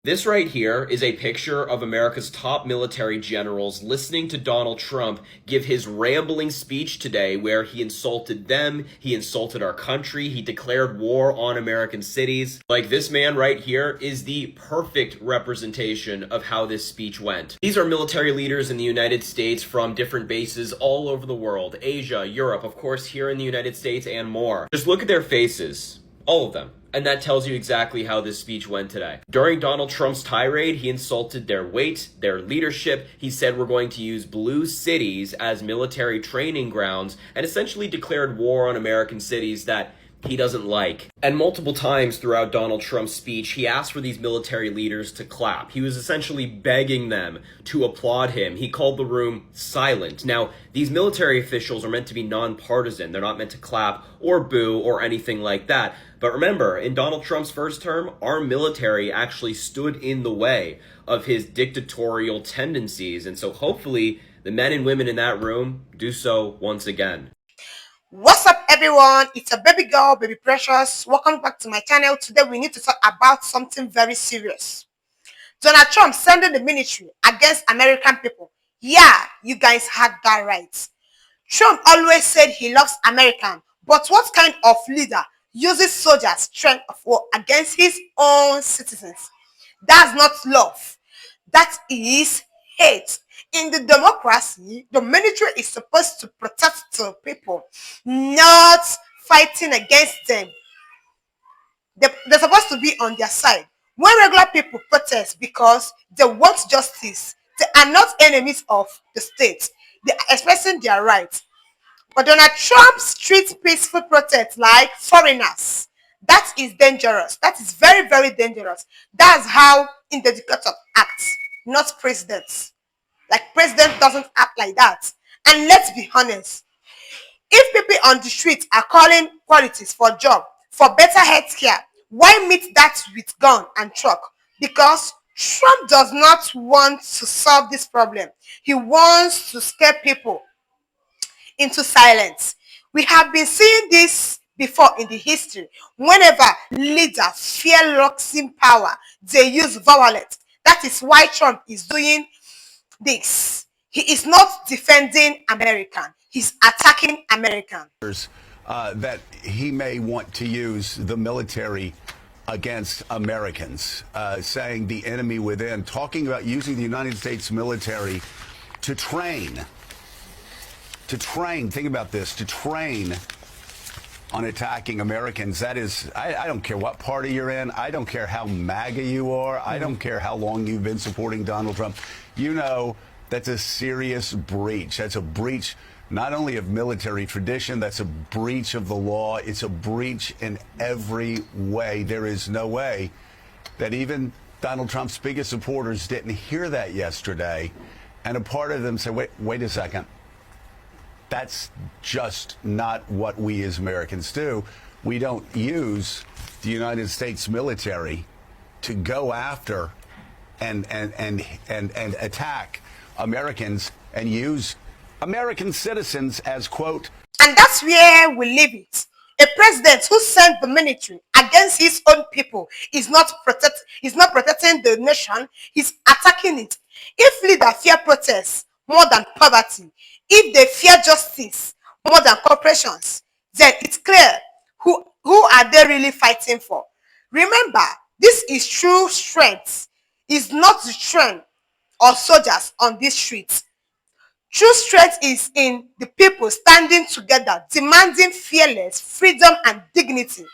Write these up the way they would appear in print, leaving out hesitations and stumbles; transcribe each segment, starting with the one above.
This right here is a picture of America's top military generals listening to Donald Trump give his rambling speech today where he insulted them, he insulted our country, he declared war on American cities. Like, this man right here is the perfect representation of how this speech went. These are military leaders in the United States from different bases all over the world, Asia, Europe, of course here in the United States, and more. Just look at their faces. All of them. And that tells you exactly how this speech went today. During Donald Trump's tirade, he insulted their weight, their leadership. He said we're going to use blue cities as military training grounds and essentially declared war on American cities that he doesn't like. And multiple times throughout Donald Trump's speech, he asked for these military leaders to clap. He was essentially begging them to applaud him. He called the room silent. Now, these military officials are meant to be nonpartisan. They're not meant to clap or boo or anything like that. But remember, in Donald Trump's first term, our military actually stood in the way of his dictatorial tendencies. And so hopefully the men and women in that room do so once again. What's up, everyone? It's a baby girl, baby precious. Welcome back to my channel. Today we need to talk about something very serious. Donald Trump sending the military against American people. Yeah, you guys had that right. Trump always said he loves America, but what kind of leader uses soldiers' strength of war against his own citizens? That's not love. That is hate. In the democracy, the military is supposed to protect the people, not fighting against them. They're supposed to be on their side. When regular people protest because they want justice, they are not enemies of the state. They are expressing their rights. But Donald Trump treats peaceful protests like foreigners. That is dangerous. That is very, very dangerous. That's how in the dictator acts, not presidents. Like, president doesn't act like that. And let's be honest, if people on the street are calling qualities for job, for better health care, why meet that with gun and truck? Because Trump does not want to solve this problem. He wants to scare people into silence. We have been seeing this before in the history. Whenever leaders fear losing power, they use violence. That is why Trump is doing this. He is not defending American. He's attacking American. That he may want to use the military against Americans, saying the enemy within, talking about using the United States military to train, think about this, to train on attacking Americans. That is, I don't care what party you're in. I don't care how MAGA you are. I don't care how long you've been supporting Donald Trump. You know that's a serious breach. That's a breach not only of military tradition, that's a breach of the law. It's a breach in every way. There is no way that even Donald Trump's biggest supporters didn't hear that yesterday. And a part of them said, wait a second. That's just not what we as Americans do. We don't use the United States military to go after and attack Americans and use American citizens as, quote. And that's where we leave it. A president who sent the military against his own people is not protecting the nation, he's attacking it. If leaders fear protests more than poverty, if they fear justice more than corporations, then it's clear who are they really fighting for. Remember, this is true strength. It's not the strength of soldiers on these streets. True strength is in the people standing together, demanding fearless freedom and dignity.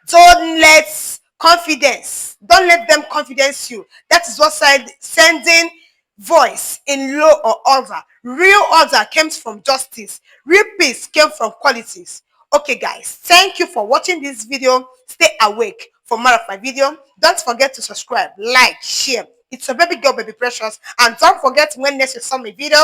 Don't let them confidence you. That is what sending voice in law or order. Real order comes from justice. Real peace came from qualities. Okay, guys, thank you for watching this video. Stay awake for more of my video. Don't forget to subscribe, like, share. It's a baby girl, baby precious. And don't forget, when next you saw my video,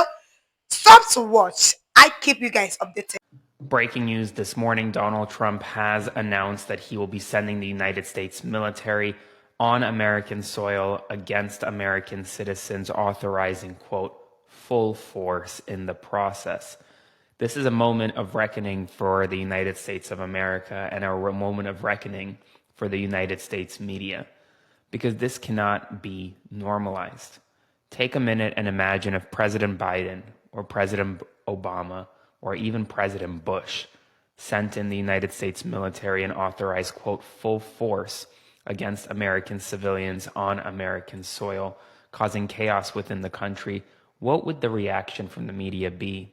stop to watch. I keep you guys updated. Breaking news this morning, Donald Trump has announced that he will be sending the United States military on American soil against American citizens, authorizing, quote, full force in the process. This is a moment of reckoning for the United States of America and a moment of reckoning for the United States media. because this cannot be normalized. Take a minute and imagine if President Biden or President Obama or even President Bush sent in the United States military and authorized, quote, full force against American civilians on American soil, causing chaos within the country. What would the reaction from the media be?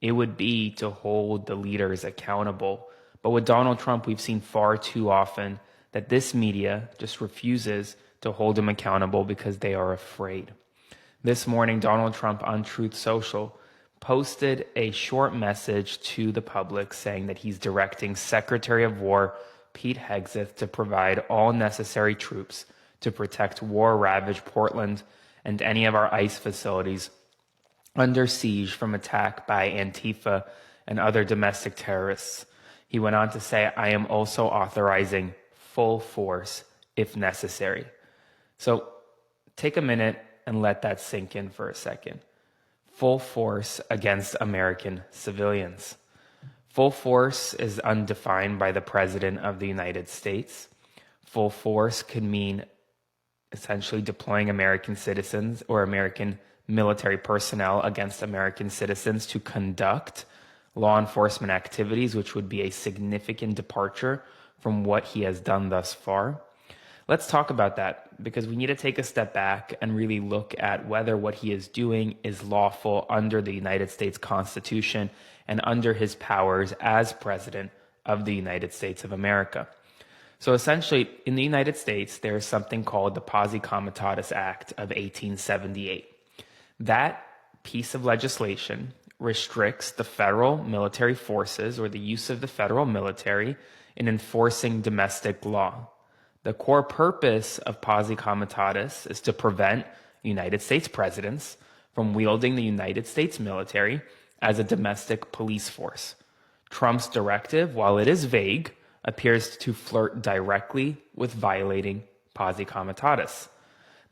It would be to hold the leaders accountable. But with Donald Trump, we've seen far too often that this media just refuses to hold him accountable because they are afraid. This morning, Donald Trump on Truth Social posted a short message to the public saying that he's directing Secretary of War Pete Hegseth to provide all necessary troops to protect war-ravaged Portland and any of our ICE facilities under siege from attack by Antifa and other domestic terrorists. He went on to say, I am also authorizing full force if necessary. So take a minute and let that sink in for a second. Full force against American civilians. Full force is undefined by the President of the United States. Full force could mean essentially deploying American citizens or American military personnel against American citizens to conduct law enforcement activities, which would be a significant departure from what he has done thus far. Let's talk about that, because we need to take a step back and really look at whether what he is doing is lawful under the United States Constitution and under his powers as President of the United States of America. So essentially, in the United States, there is something called the Posse Comitatus Act of 1878. That piece of legislation restricts the federal military forces or the use of the federal military in enforcing domestic law. The core purpose of Posse Comitatus is to prevent United States presidents from wielding the United States military as a domestic police force. Trump's directive, while it is vague, appears to flirt directly with violating Posse Comitatus.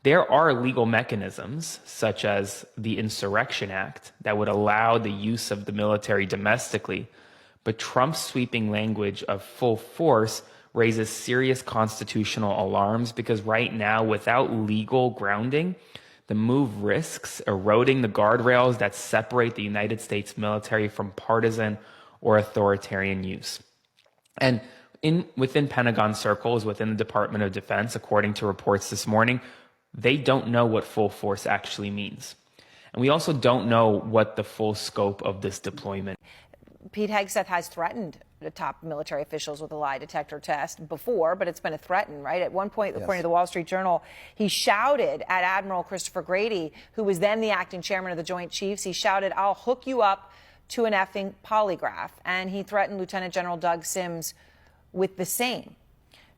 There are legal mechanisms, such as the Insurrection Act, that would allow the use of the military domestically, but Trump's sweeping language of full force raises serious constitutional alarms because right now, without legal grounding, the move risks eroding the guardrails that separate the United States military from partisan or authoritarian use. And within Pentagon circles, within the Department of Defense, according to reports this morning, they don't know what full force actually means. And we also don't know what the full scope of this deployment. Pete Hegseth has threatened the top military officials with a lie detector test before, but it's been a threat, right? At one point, according to the Wall Street Journal, he shouted at Admiral Christopher Grady, who was then the acting chairman of the Joint Chiefs, he shouted, "I'll hook you up to an effing polygraph." And he threatened Lieutenant General Doug Sims with the same.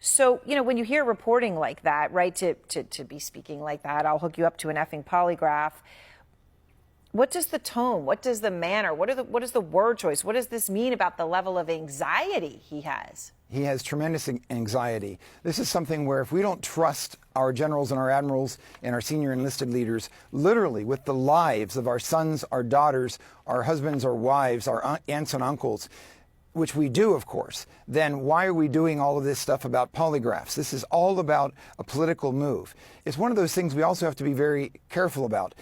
So, you know, when you hear reporting like that, right, to be speaking like that, "I'll hook you up to an effing polygraph," what does the tone, what does the manner, what is the word choice, what does this mean about the level of anxiety he has? He has tremendous anxiety. This is something where if we don't trust our generals and our admirals and our senior enlisted leaders, literally with the lives of our sons, our daughters, our husbands, our wives, our aunts and uncles, which we do, of course, then why are we doing all of this stuff about polygraphs? This is all about a political move. It's one of those things we also have to be very careful about.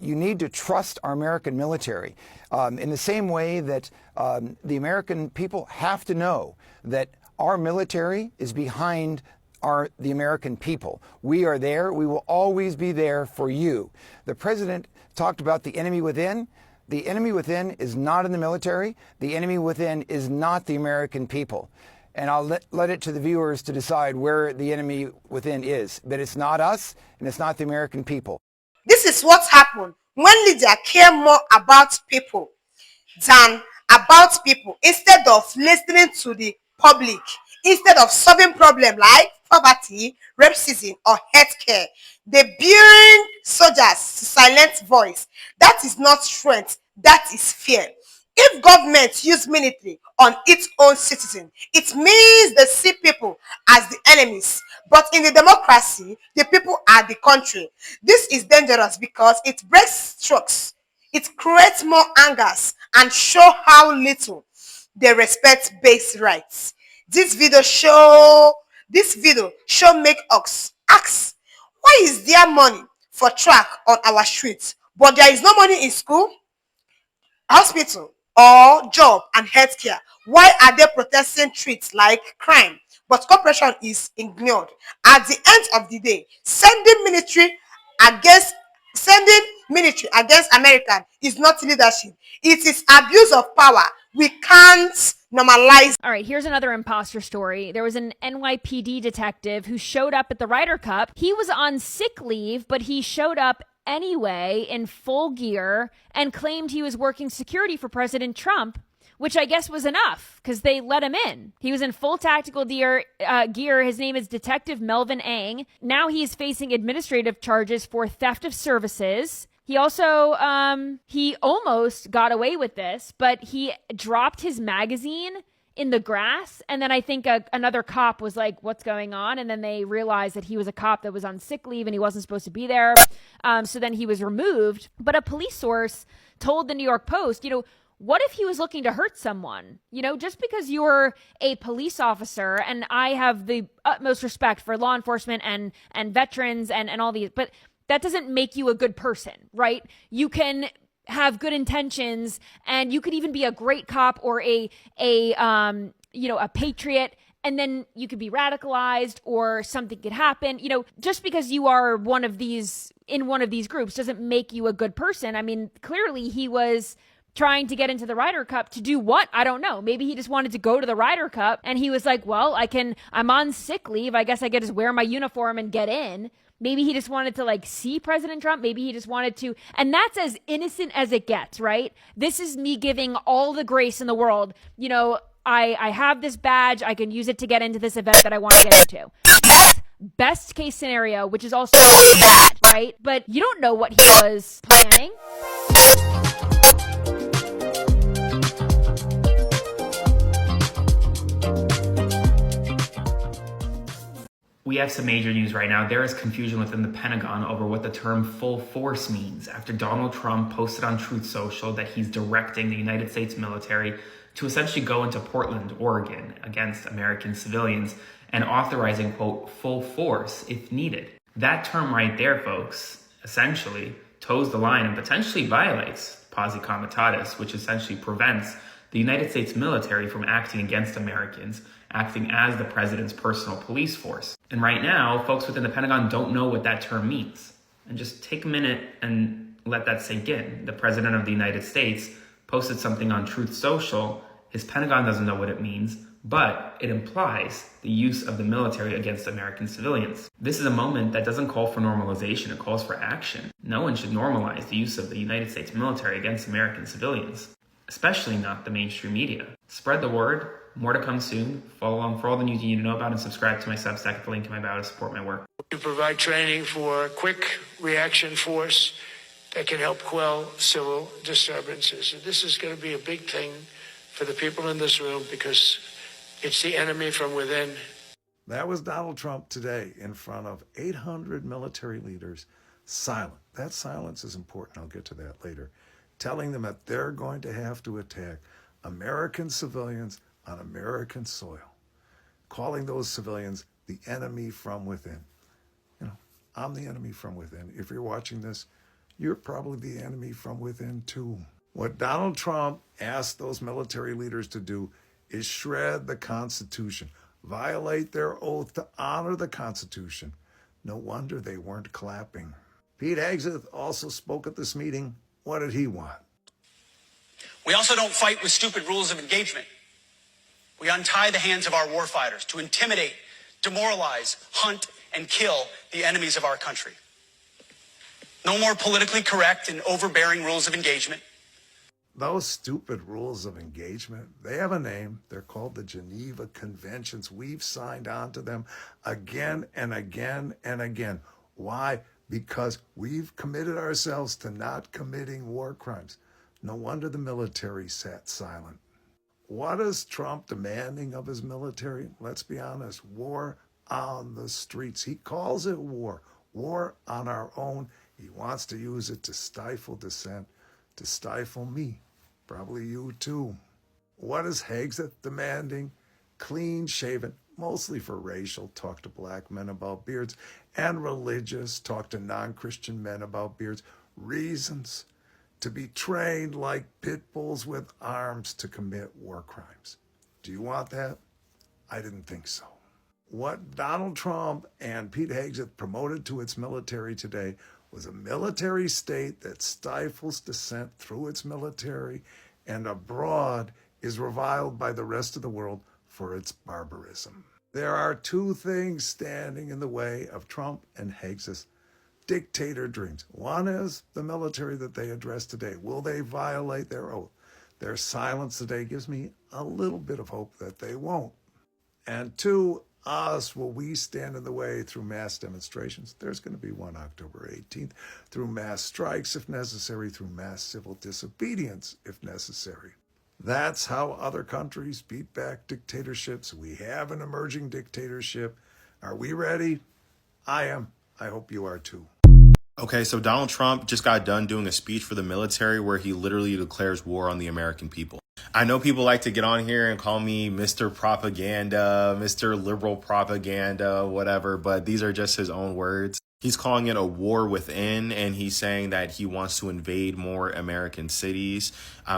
You need to trust our American military in the same way that the American people have to know that our military is behind the American people. We are there. We will always be there for you. The president talked about the enemy within. The enemy within is not in the military. The enemy within is not the American people. And I'll let it to the viewers to decide where the enemy within is. But it's not us, and it's not the American people. This is what happened when leaders care more about people than about people, instead of listening to the public, instead of solving problems like poverty, racism, or healthcare. They bring soldiers to silent voice. That is not strength, that is fear. If government use military on its own citizens, it means they see people as the enemies. But in the democracy, the people are the country. This is dangerous because it breaks trust. It creates more angers and show how little they respect basic rights. This video show make us ask Why is there money for track on our streets, but there is no money in school, hospital, or job and healthcare? Why are they protesting treats like crime, but cooperation is ignored? At the end of the day, against sending military against American is not leadership. It is abuse of power. We can't normalize. All right, here's another imposter story. There was an NYPD detective who showed up at the Ryder Cup. He was on sick leave, but he showed up anyway in full gear and claimed he was working security for President Trump, which I guess was enough because they let him in. He was in full tactical gear. His name is Detective Melvin Ang. Now he's facing administrative charges for theft of services. He also, he almost got away with this, but he dropped his magazine in the grass. And then I think another cop was like, what's going on? And then they realized that he was a cop that was on sick leave and he wasn't supposed to be there. So then he was removed. But a police source told the New York Post, what if he was looking to hurt someone? Just because you're a police officer, and I have the utmost respect for law enforcement and veterans and all these, but that doesn't make you a good person, right? You can have good intentions and you could even be a great cop or a patriot, and then you could be radicalized or something could happen. Just because you are in one of these groups doesn't make you a good person. I mean, clearly he was trying to get into the Ryder Cup to do what? I don't know. Maybe he just wanted to go to the Ryder Cup and he was like, well, I'm on sick leave. I guess I could just wear my uniform and get in. Maybe he just wanted to see President Trump. Maybe he just wanted to, and that's as innocent as it gets, right? This is me giving all the grace in the world. I have this badge. I can use it to get into this event that I want to get into. That's best case scenario, which is also bad, right? But you don't know what he was planning. We have some major news right now. There is confusion within the Pentagon over what the term full force means after Donald Trump posted on Truth Social that he's directing the United States military to essentially go into Portland, Oregon against American civilians and authorizing, quote, full force if needed. That term right there, folks, essentially toes the line and potentially violates posse comitatus, which essentially prevents the United States military from acting against Americans, acting as the president's personal police force. And right now, folks within the Pentagon don't know what that term means. And just take a minute and let that sink in. The president of the United States posted something on Truth Social. His Pentagon doesn't know what it means, but it implies the use of the military against American civilians. This is a moment that doesn't call for normalization, it calls for action. No one should normalize the use of the United States military against American civilians, especially not the mainstream media. Spread the word. More to come soon. Follow along for all the news you need to know about and subscribe to my Substack at the link in my bio to support my work. We provide training for quick reaction force that can help quell civil disturbances. And this is going to be a big thing for the people in this room because it's the enemy from within. That was Donald Trump today in front of 800 military leaders, silent. That silence is important. I'll get to that later. Telling them that they're going to have to attack American civilians on American soil, calling those civilians the enemy from within. I'm the enemy from within. If you're watching this, you're probably the enemy from within too. What Donald Trump asked those military leaders to do is shred the Constitution, violate their oath to honor the Constitution. No wonder they weren't clapping. Pete Hegseth also spoke at this meeting. What did he want? We also don't fight with stupid rules of engagement. We untie the hands of our warfighters to intimidate, demoralize, hunt, and kill the enemies of our country. No more politically correct and overbearing rules of engagement. Those stupid rules of engagement, they have a name. They're called the Geneva Conventions. We've signed on to them again and again and again. Why? Because we've committed ourselves to not committing war crimes. No wonder the military sat silent. What is Trump demanding of his military? Let's be honest, war on the streets. He calls it war on our own. He wants to use it to stifle dissent, to stifle me, probably you too. What is Hegseth demanding? Clean-shaven, mostly for racial, talk to black men about beards, and religious, talk to non-Christian men about beards. Reasons to be trained like pit bulls with arms to commit war crimes. Do you want that? I didn't think so. What Donald Trump and Pete Hegseth promoted to its military today was a military state that stifles dissent through its military and abroad is reviled by the rest of the world for its barbarism. There are two things standing in the way of Trump and Hegseth's dictator dreams. One is the military that they address today. Will they violate their oath? Their silence today gives me a little bit of hope that they won't. And two, us, will we stand in the way through mass demonstrations? There's going to be one October 18th, through mass strikes if necessary, through mass civil disobedience if necessary. That's how other countries beat back dictatorships. We have an emerging dictatorship. Are we ready? I am. I hope you are too. Okay, so Donald Trump just got done doing a speech for the military where he literally declares war on the American people. I know people like to get on here and call me Mr. Propaganda, Mr. Liberal Propaganda, whatever, but these are just his own words. He's calling it a war within, and he's saying that he wants to invade more American cities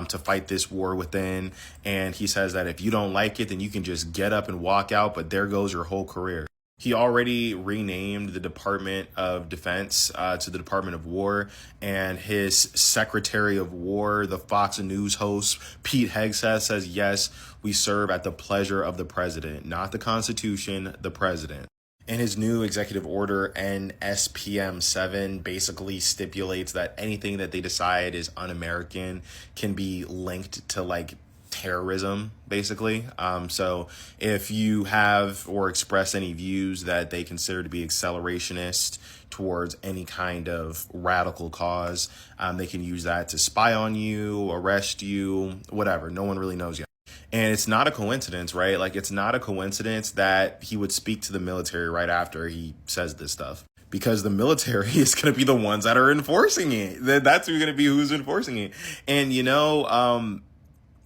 to fight this war within. And he says that if you don't like it, then you can just get up and walk out, but there goes your whole career. He already renamed the Department of Defense to the Department of War, and his Secretary of War, the Fox News host, Pete Hegseth, says, yes, we serve at the pleasure of the president, not the Constitution, the president. And his new executive order, NSPM 7, basically stipulates that anything that they decide is un-American can be linked to, like, terrorism, basically. So if you have or express any views that they consider to be accelerationist towards any kind of radical cause, they can use that to spy on you, arrest you, whatever. No one really knows yet. And it's not a coincidence, right? Like, it's not a coincidence that he would speak to the military right after he says this stuff, because the military is going to be the ones that are enforcing it. That's who's going to be who's enforcing it. And, you know,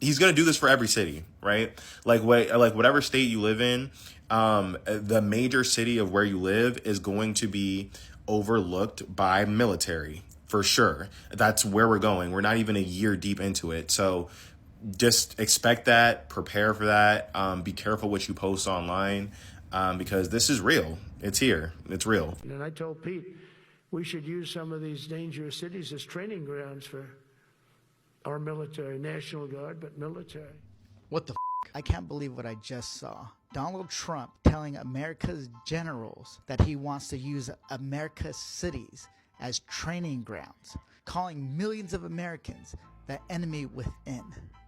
he's going to do this for every city, right? Like whatever state you live in, the major city of where you live is going to be overlooked by military for sure. That's where we're going. We're not even a year deep into it. So just expect that, prepare for that. Be careful what you post online, because this is real. It's here. It's real. And I told Pete, we should use some of these dangerous cities as training grounds for our military, National Guard, but military. What the f***? I can't believe what I just saw. Donald Trump telling America's generals that he wants to use America's cities as training grounds, calling millions of Americans the enemy within.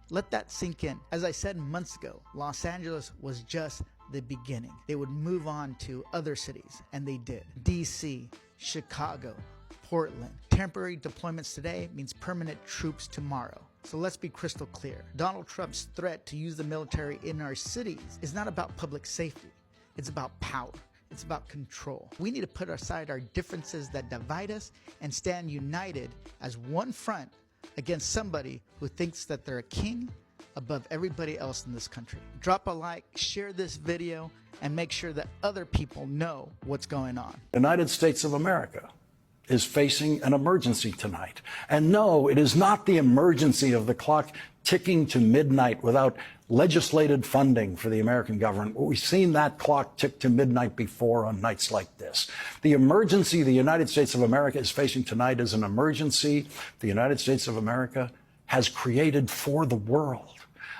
Let that sink in. As I said months ago, Los Angeles was just the beginning. They would move on to other cities, and they did. DC, Chicago, Portland. Temporary deployments today means permanent troops tomorrow. So let's be crystal clear. Donald Trump's threat to use the military in our cities is not about public safety. It's about power. It's about control. We need to put aside our differences that divide us and stand united as one front against somebody who thinks that they're a king above everybody else in this country. Drop a like, share this video, and make sure that other people know what's going on. The United States of America is facing an emergency tonight. And no, it is not the emergency of the clock ticking to midnight without legislated funding for the American government. We've seen that clock tick to midnight before on nights like this. The emergency the United States of America is facing tonight is an emergency the United States of America has created for the world.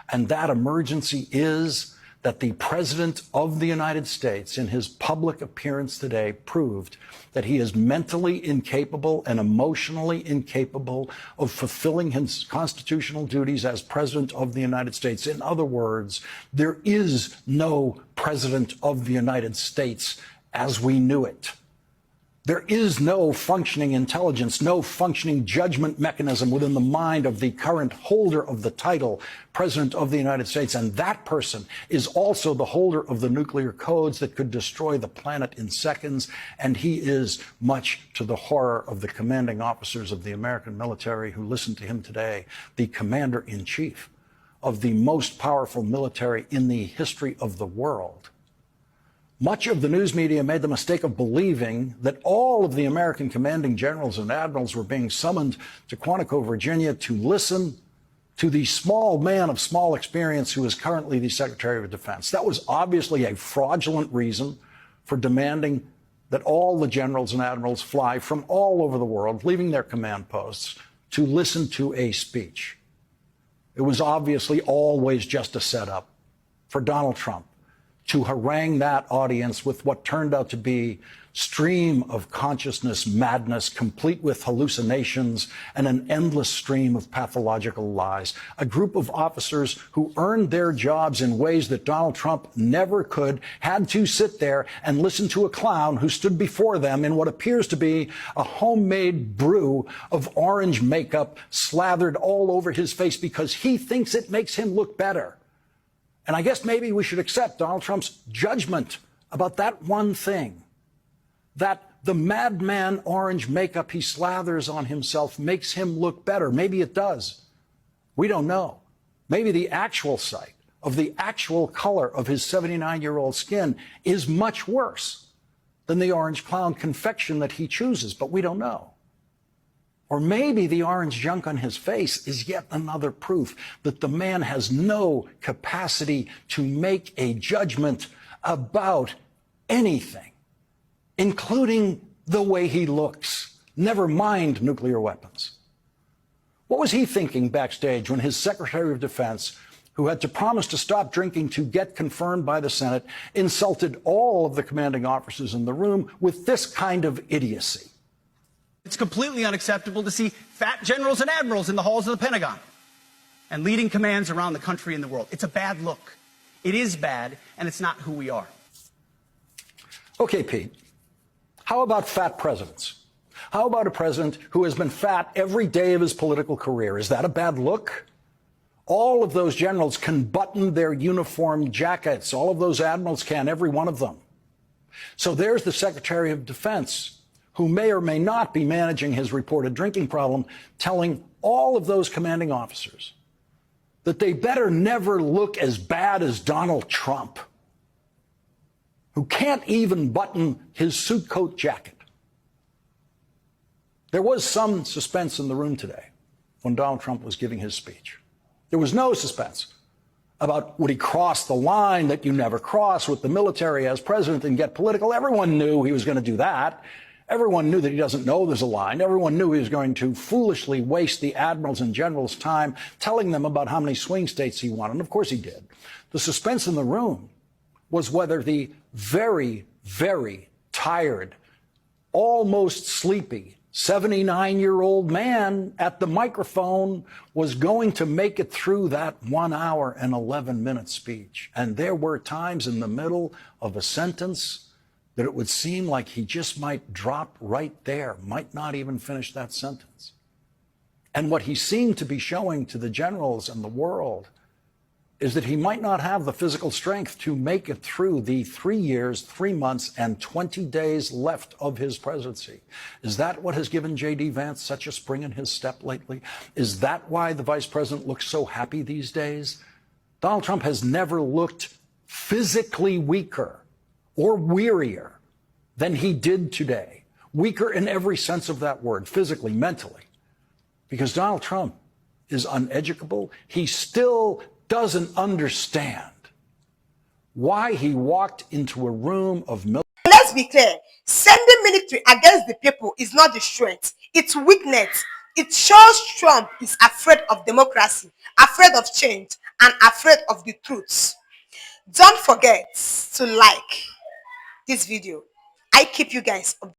And that emergency is that the President of the United States, in his public appearance today, proved that he is mentally incapable and emotionally incapable of fulfilling his constitutional duties as President of the United States. In other words, there is no President of the United States as we knew it. There is no functioning intelligence, no functioning judgment mechanism within the mind of the current holder of the title, President of the United States. And that person is also the holder of the nuclear codes that could destroy the planet in seconds. And he is, much to the horror of the commanding officers of the American military who listened to him today, the commander-in-chief of the most powerful military in the history of the world. Much of the news media made the mistake of believing that all of the American commanding generals and admirals were being summoned to Quantico, Virginia to listen to the small man of small experience who is currently the Secretary of Defense. That was obviously a fraudulent reason for demanding that all the generals and admirals fly from all over the world, leaving their command posts, to listen to a speech. It was obviously always just a setup for Donald Trump to harangue that audience with what turned out to be stream of consciousness madness, complete with hallucinations and an endless stream of pathological lies. A group of officers who earned their jobs in ways that Donald Trump never could, had to sit there and listen to a clown who stood before them in what appears to be a homemade brew of orange makeup slathered all over his face because he thinks it makes him look better. And I guess maybe we should accept Donald Trump's judgment about that one thing, that the madman orange makeup he slathers on himself makes him look better. Maybe it does. We don't know. Maybe the actual sight of the actual color of his 79-year-old skin is much worse than the orange clown confection that he chooses, but we don't know. Or maybe the orange junk on his face is yet another proof that the man has no capacity to make a judgment about anything, including the way he looks, never mind nuclear weapons. What was he thinking backstage when his Secretary of Defense, who had to promise to stop drinking to get confirmed by the Senate, insulted all of the commanding officers in the room with this kind of idiocy? It's completely unacceptable to see fat generals and admirals in the halls of the Pentagon and leading commands around the country and the world. It's a bad look. It is bad, and it's not who we are. Okay, Pete, how about fat presidents? How about a president who has been fat every day of his political career? Is that a bad look? All of those generals can button their uniform jackets. All of those admirals can, every one of them. So there's the Secretary of Defense, who may or may not be managing his reported drinking problem, telling all of those commanding officers that they better never look as bad as Donald Trump, who can't even button his suit coat jacket. There was some suspense in the room today when Donald Trump was giving his speech. There was no suspense about would he cross the line that you never cross with the military as president and get political. Everyone knew he was going to do that. Everyone knew that he doesn't know there's a line. Everyone knew he was going to foolishly waste the admirals and generals' time telling them about how many swing states he won. And of course he did. The suspense in the room was whether the very, very tired, almost sleepy 79-year-old man at the microphone was going to make it through that 1 hour and 11-minute speech. And there were times in the middle of a sentence that it would seem like he just might drop right there, might not even finish that sentence. And what he seemed to be showing to the generals and the world is that he might not have the physical strength to make it through the 3 years, 3 months, and 20 days left of his presidency. Is that what has given J.D. Vance such a spring in his step lately? Is that why the vice president looks so happy these days? Donald Trump has never looked physically weaker or wearier than he did today. Weaker in every sense of that word, physically, mentally. Because Donald Trump is uneducable. He still doesn't understand why he walked into a room of military. Let's be clear. Sending military against the people is not the strength. It's weakness. It shows Trump is afraid of democracy, afraid of change, and afraid of the truth. Don't forget to like this video. I keep you guys updated.